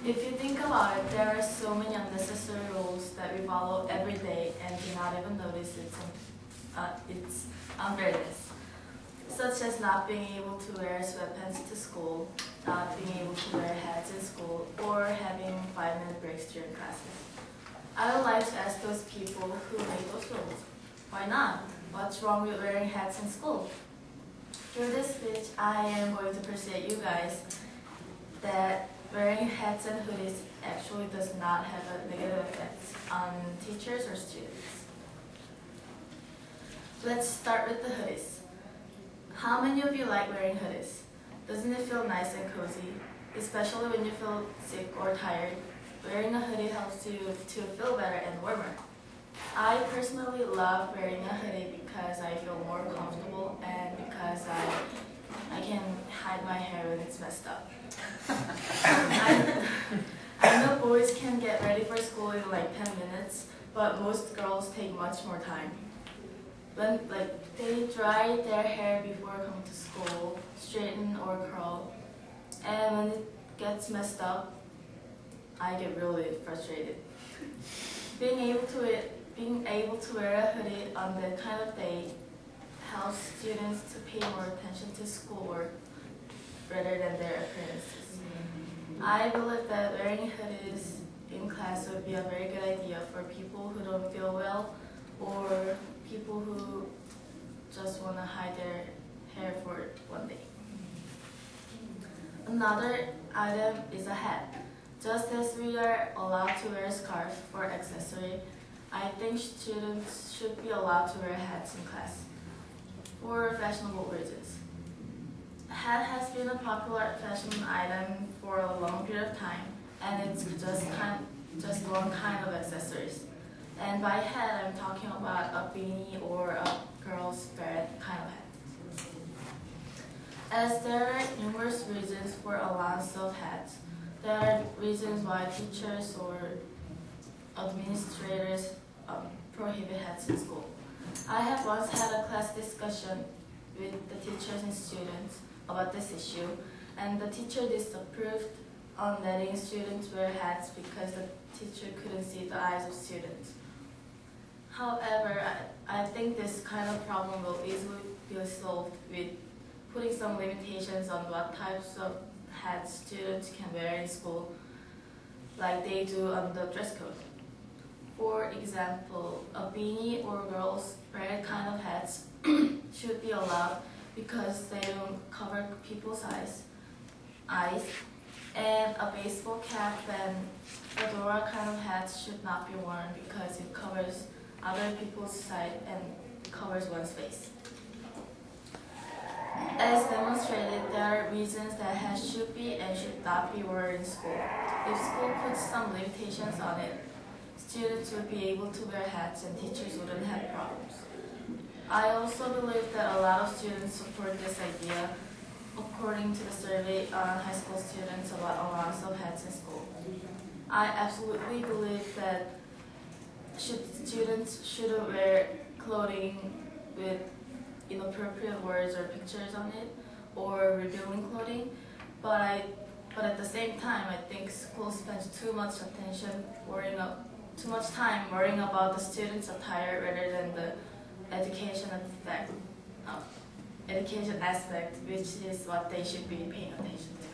If you think about it, there are so many unnecessary rules that we follow every day and do not even notice its unfairness, such as not being able to wear sweatpants to school, not being able to wear hats in school, or having 5-minute breaks during classes. I would like to ask those people who make those rules, why not? What's wrong with wearing hats in school? Through this speech, I am going to persuade you guys that wearing hats and hoodies actually does not have a negative effect on teachers or students. Let's start with the hoodies. How many of you like wearing hoodies? Doesn't it feel nice and cozy? Especially when you feel sick or tired, wearing a hoodie helps you to feel better and warmer. I personally love wearing a hoodie because I feel more comfortable and because I can hide my hair when it's messed up. I know boys can get ready for school in like 10 minutes, but most girls take much more time. When they dry their hair before coming to school, straighten or curl, and when it gets messed up, I get really frustrated. Being able to wear a hoodie on that kind of day helps students to pay more attention to schoolwork rather than their appearances. I believe that wearing hoodies in class would be a very good idea for people who don't feel well or people who just want to hide their hair for one day. Another item is a hat. Just as we are allowed to wear a scarf for accessory, I think students should be allowed to wear hats in class for fashionable reasons. A hat has been a popular fashion item for a long period of time, and it's just one kind of accessories. And by hat, I'm talking about a beanie or a girl's beret kind of hat. As there are numerous reasons for allowance of hats, there are reasons why teachers or administrators prohibit hats in school. I have once had a class discussion with the teachers and students about this issue, and the teacher disapproved on letting students wear hats because the teacher couldn't see the eyes of students. However, I think this kind of problem will easily be solved with putting some limitations on what types of hats students can wear in school, like they do on the dress code. For example, a beanie or girls' beret kind of hats should be allowed because they don't cover people's eyes, and a baseball cap and fedora kind of hats should not be worn because it covers other people's sight and covers one's face. As demonstrated, there are reasons that hats should be and should not be worn in school. If school puts some limitations on it, students would be able to wear hats and teachers wouldn't have problems. I also believe that a lot of students support this idea, according to the survey on high school students about allowance of hats in school. I absolutely believe that students shouldn't wear clothing with inappropriate words or pictures on it, or revealing clothing, but at the same time, I think school spends too much time worrying about the students' attire rather than the education aspect, which is what they should be paying attention to.